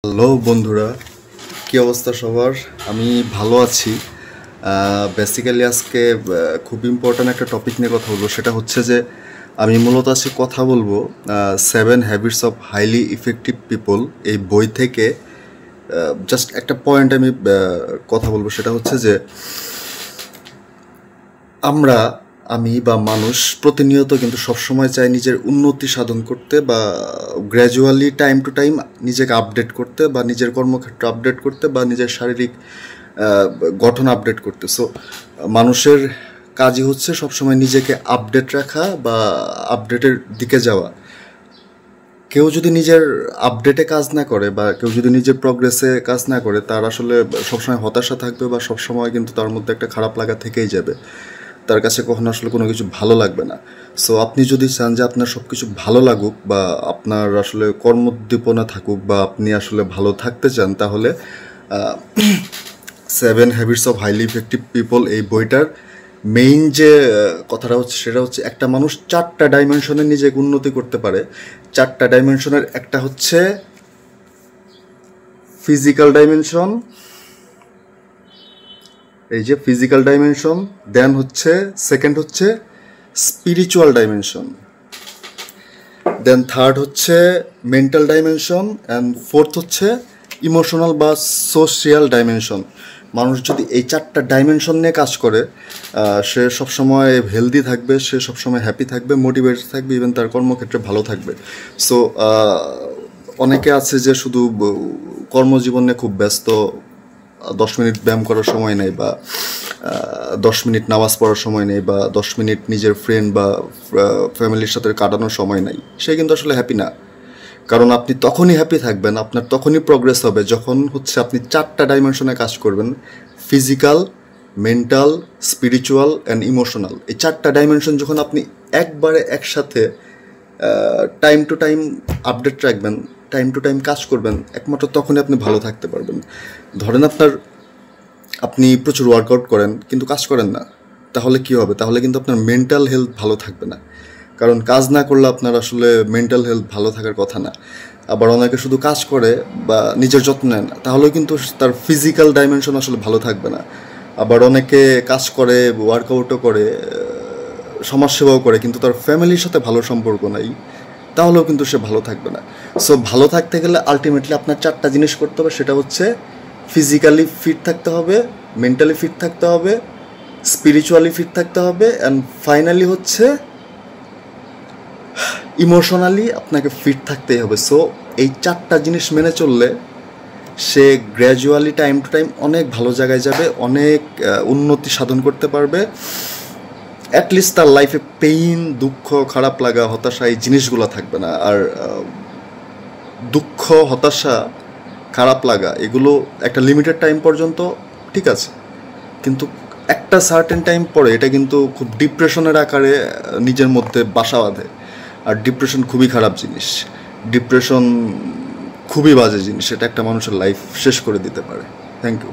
Hello বন্ধুরা, কি অবস্থা সবার? আমি ভালো আছি। বেসিক্যালি আজকে খুব ইম্পর্ট্যান্ট একটা টপিক নিয়ে কথা বলবো। সেটা হচ্ছে যে আমি মূলত আজকে কথা বলবো 7 habits of highly effective people এই বই থেকে। জাস্ট একটা পয়েন্ট আমি কথা বলবো, সেটা হচ্ছে যে আমরা আমি বা মানুষ প্রতিনিয়ত কিন্তু সবসময় চাই নিজের উন্নতি সাধন করতে বা গ্র্যাজুয়ালি টাইম টু টাইম নিজেকে আপডেট করতে বা নিজের কর্মক্ষেত্র আপডেট করতে বা নিজের শারীরিক গঠন আপডেট করতে। সো মানুষের কাজই হচ্ছে সবসময় নিজেকে আপডেট রাখা বা আপডেটের দিকে যাওয়া। কেউ যদি নিজের আপডেটে কাজ না করে বা কেউ যদি নিজের প্রগ্রেসে কাজ না করে, তার আসলে সবসময় হতাশা থাকবে বা সবসময় কিন্তু তার মধ্যে একটা খারাপ লাগা থেকেই যাবে। তার কাছে কখনো আসলে কোনো কিছু ভালো লাগবে না। সো আপনি যদি চান যে আপনার সব কিছু ভালো লাগুক বা আপনার আসলে কর্মোদ্দীপনা থাকুক বা আপনি আসলে ভালো থাকতে চান, তাহলে 7 habits of highly effective people এই বইটার মেইন যে কথাটা হচ্ছে, সেটা হচ্ছে একটা মানুষ 4টা ডাইমেনশনে নিজেকে উন্নতি করতে পারে। 4টা ডাইমেনশনের একটা হচ্ছে ফিজিক্যাল ডাইমেনশন, এই যে ফিজিক্যাল ডাইমেনশন। দেন হচ্ছে সেকেন্ড হচ্ছে স্পিরিচুয়াল ডাইমেনশন। দেন থার্ড হচ্ছে মেন্টাল ডাইমেনশন অ্যান্ড ফোর্থ হচ্ছে ইমোশনাল বা সোশিয়াল ডাইমেনশন। মানুষ যদি এই 4টা ডাইমেনশন নিয়ে কাজ করে, সে সবসময় হেলদি থাকবে, সে সবসময় হ্যাপি থাকবে, মোটিভেটেড থাকবে, ইভেন তার কর্মক্ষেত্রে ভালো থাকবে। সো অনেকে আছে যে শুধু কর্মজীবনে খুব ব্যস্ত, 10 মিনিট ব্যায়াম করার সময় নেই বা 10 মিনিট নামাজ পড়ার সময় নেই বা 10 মিনিট নিজের ফ্রেন্ড বা ফ্যামিলির সাথে কাটানোর সময় নেই, সে কিন্তু আসলে হ্যাপি না। কারণ আপনি তখনই হ্যাপি থাকবেন, আপনার তখনই প্রগ্রেস হবে যখন হচ্ছে আপনি 4টা ডাইমেনশনে কাজ করবেন: physical, mental, spiritual and emotional. এই 4টা ডাইমেনশন যখন আপনি একবারে একসাথে টাইম টু টাইম আপডেট রাখবেন, টাইম টু টাইম কাজ করবেন, একমাত্র তখনই আপনি ভালো থাকতে পারবেন। ধরেন আপনি প্রচুর ওয়ার্কআউট করেন কিন্তু কাজ করেন না, তাহলে কি হবে? তাহলে কিন্তু আপনার মেন্টাল হেলথ ভালো থাকবে না। কারণ কাজ না করলে আপনার আসলে মেন্টাল হেলথ ভালো থাকার কথা না। আবার অনেকে শুধু কাজ করে বা নিজের যত্ন নেয় না, তাহলেও কিন্তু তার ফিজিক্যাল ডাইমেনশন আসলে ভালো থাকবে না। আবার অনেকে কাজ করে, ওয়ার্কআউটও করে, সমাজসেবাও করে, কিন্তু তার ফ্যামিলির সাথে ভালো সম্পর্ক নাই, তাহলেও কিন্তু সে ভালো থাকবে না। সো ভালো থাকতে গেলে আলটিমেটলি আপনার 4টা জিনিস করতে হবে। সেটা হচ্ছে ফিজিক্যালি ফিট থাকতে হবে, মেন্টালি ফিট থাকতে হবে, স্পিরিচুয়ালি ফিট থাকতে হবে, অ্যান্ড ফাইনালি হচ্ছে ইমোশনালি আপনাকে ফিট থাকতেই হবে। সো এই 4টা জিনিস মেনে চললে সে গ্র্যাজুয়ালি টাইম টু টাইম অনেক ভালো জায়গায় যাবে, অনেক উন্নতি সাধন করতে পারবে। অ্যাটলিস্ট তার লাইফে পেইন, দুঃখ, খারাপ লাগা, হতাশা এই জিনিসগুলো থাকবে না। আর দুঃখ, হতাশা, খারাপ লাগা এগুলো একটা লিমিটেড টাইম পর্যন্ত ঠিক আছে, কিন্তু একটা সার্টেন টাইম পরে এটা কিন্তু খুব ডিপ্রেশনের আকারে নিজের মধ্যে বাসা বাঁধে। আর ডিপ্রেশন খুবই খারাপ জিনিস, ডিপ্রেশন খুবই বাজে জিনিস, এটা একটা মানুষের লাইফ শেষ করে দিতে পারে। Thank you.